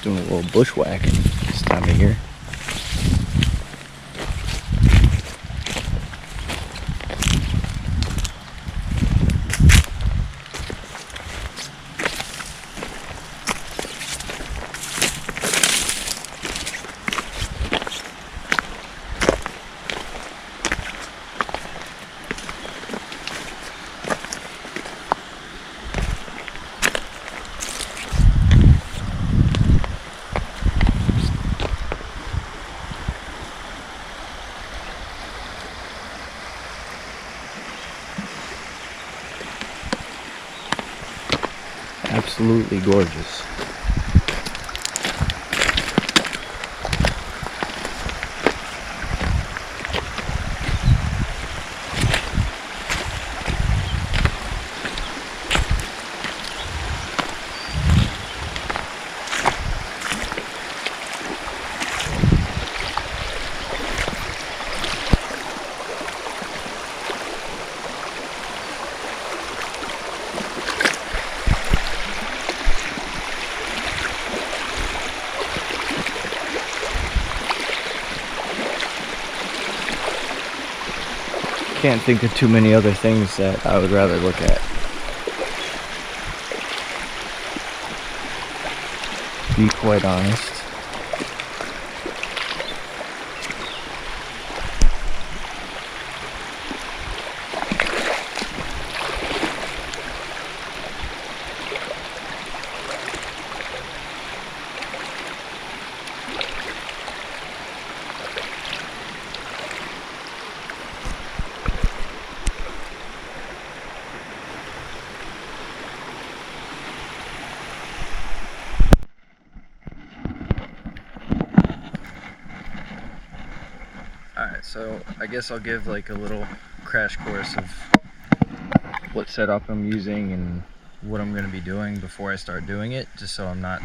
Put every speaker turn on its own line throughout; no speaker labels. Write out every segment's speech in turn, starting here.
Doing a little bushwhacking this time of year. Absolutely gorgeous. Can't think of too many other things that I would rather look at. To be quite honest. Alright, so I guess I'll give like a little crash course of what setup I'm using and what I'm going to be doing before I start doing it, just so I'm not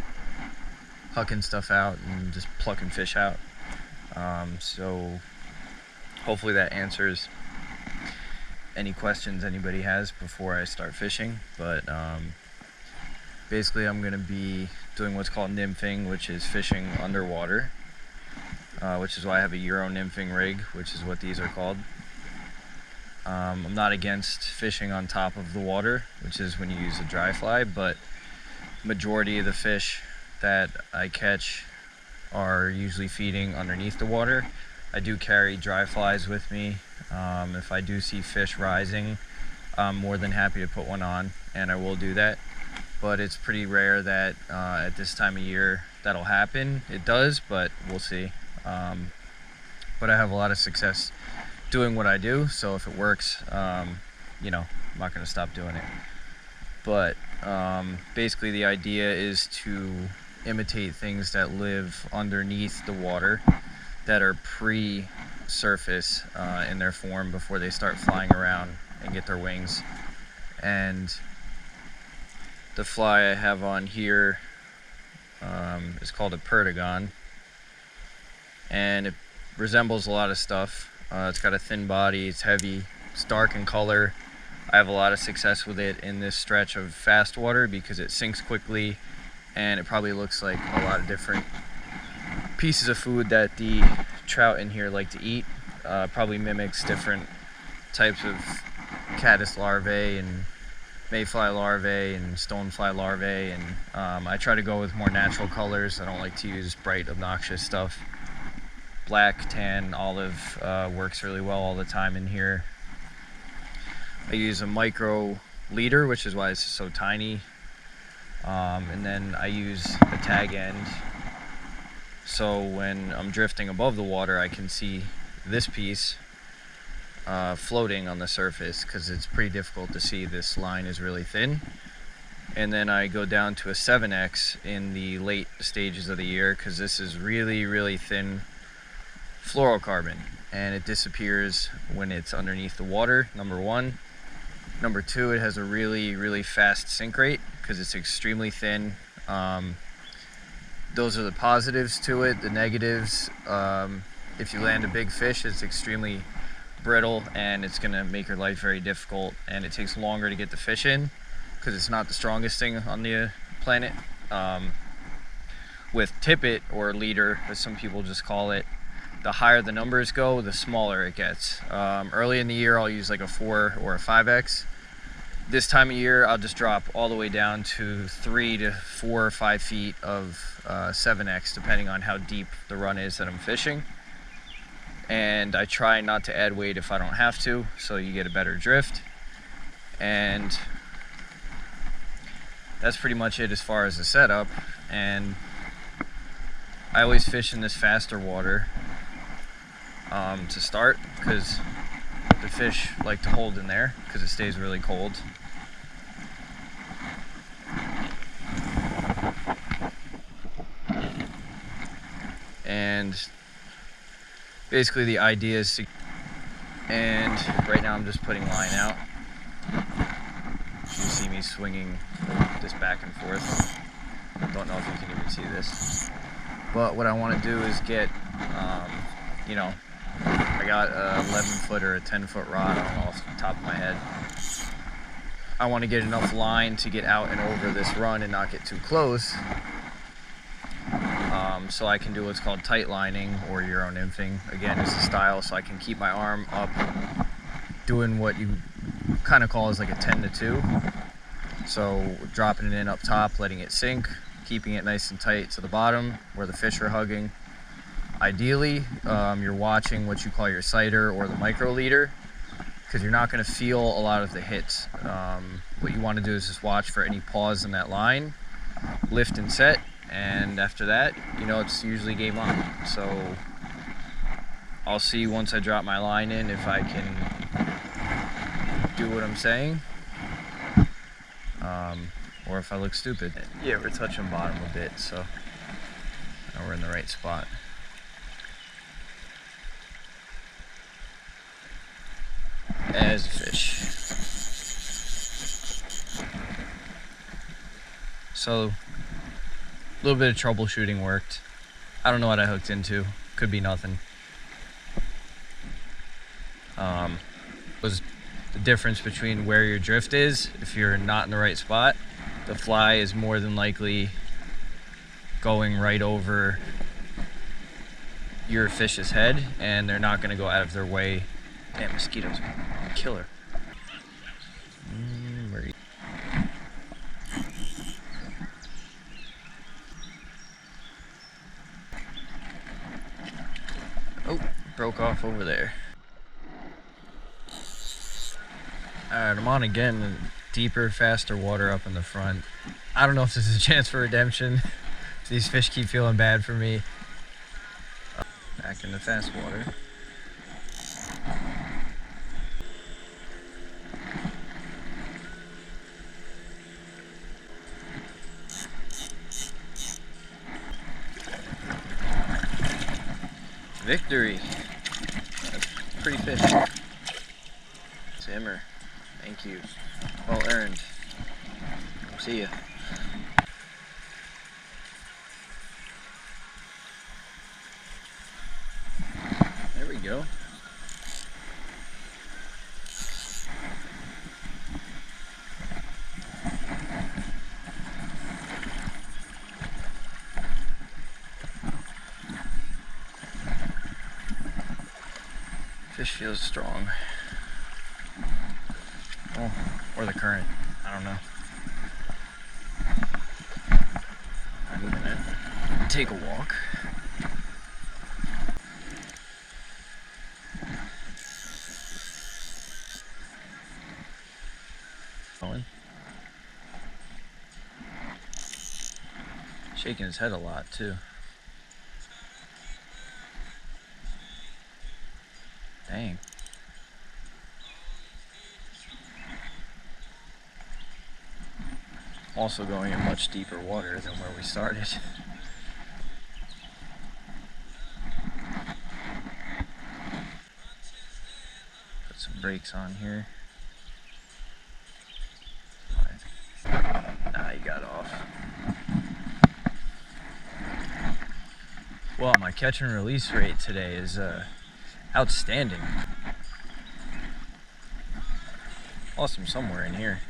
hucking stuff out and just plucking fish out. So hopefully that answers any questions anybody has before I start fishing. But basically I'm going to be doing what's called nymphing, which is fishing underwater. Which is why I have a Euro nymphing rig, which is what these are called. I'm not against fishing on top of the water, which is when you use a dry fly, but majority of the fish that I catch are usually feeding underneath the water. I do carry dry flies with me. If I do see fish rising, I'm more than happy to put one on, and I will do that. But it's pretty rare that at this time of year that'll happen. It does, but we'll see. But I have a lot of success doing what I do, so if it works, you know, I'm not going to stop doing it. But basically the idea is to imitate things that live underneath the water that are pre-surface in their form before they start flying around and get their wings. And the fly I have on here is called a perdigon, and it resembles a lot of stuff. It's got a thin body, it's heavy, it's dark in color. I have a lot of success with it in this stretch of fast water because it sinks quickly, and it probably looks like a lot of different pieces of food that the trout in here like to eat. Probably mimics different types of caddis larvae and mayfly larvae and stonefly larvae, and I try to go with more natural colors. I don't like to use bright, obnoxious stuff. Black, tan, olive works really well all the time in here. I use a micro leader, which is why it's so tiny, and then I use a tag end, so when I'm drifting above the water I can see this piece floating on the surface, because it's pretty difficult to see. This line is really thin. And then I go down to a 7X in the late stages of the year, because this is really, really thin fluorocarbon, and it disappears when it's underneath the water, number one. Number two, it has a really, really fast sink rate because it's extremely thin. Those are the positives to it. The negatives, if you land a big fish, it's extremely brittle and it's gonna make your life very difficult, and it takes longer to get the fish in because it's not the strongest thing on the planet. with tippet, or leader as some people just call it, the higher the numbers go, the smaller it gets. Early in the year I'll use like a 4 or a 5x. This time of year I'll just drop all the way down to 3 to 4 or 5 feet of 7x, depending on how deep the run is that I'm fishing. And I try not to add weight if I don't have to, so you get a better drift. And that's pretty much it as far as the setup. And I always fish in this faster water to start, because the fish like to hold in there because it stays really cold. And basically the idea is to, and right now I'm just putting line out. You see me swinging this back and forth. Don't know if you can even see this, but what I want to do is get you know, I got a 11 foot or a 10 foot rod, I don't know off the top of my head. I want to get enough line to get out and over this run and not get too close, so I can do what's called tight lining, or Euro nymphing. Again, it's a style, so I can keep my arm up doing what you kind of call is like a 10 to 2. So dropping it in up top, letting it sink, keeping it nice and tight to the bottom where the fish are hugging. Ideally, you're watching what you call your sighter or the micro leader, because you're not going to feel a lot of the hits. What you want to do is just watch for any pause in that line, lift and set, and after that, you know, it's usually game on. So I'll see once I drop my line in if I can do what I'm saying, or if I look stupid. Yeah, we're touching bottom a bit, so now we're in the right spot. As a fish. So a little bit of troubleshooting worked. I don't know what I hooked into. Could be nothing. Was the difference between where your drift is. If you're not in the right spot, the fly is more than likely going right over your fish's head, and they're not going to go out of their way. Damn, mosquitoes are killer. Oh, broke off over there. Alright, I'm on again. Deeper, faster water up in the front. I don't know if this is a chance for redemption. These fish keep feeling bad for me. Back in the fast water. Victory. That's pretty fish. Simmer. Thank you. Well earned. See ya. There we go. Fish feels strong. Oh, or the current. I don't know. I'm gonna take a walk. Shaking his head a lot too. Dang. Also going in much deeper water than where we started. Put some brakes on here. Nah, he got off. Well, my catch and release rate today is outstanding. Lost him somewhere in here.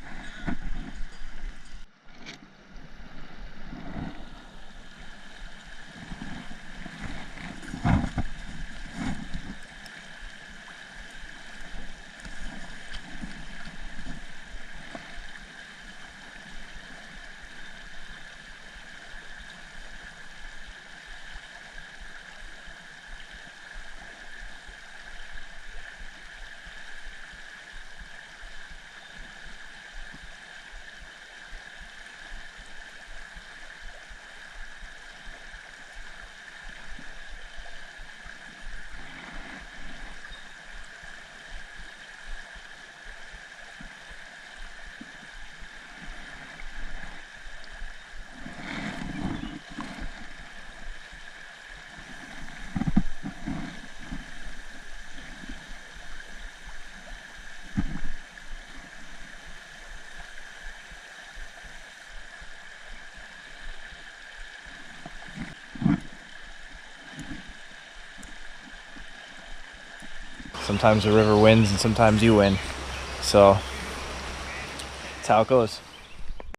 Sometimes the river wins and sometimes you win. So that's how it goes.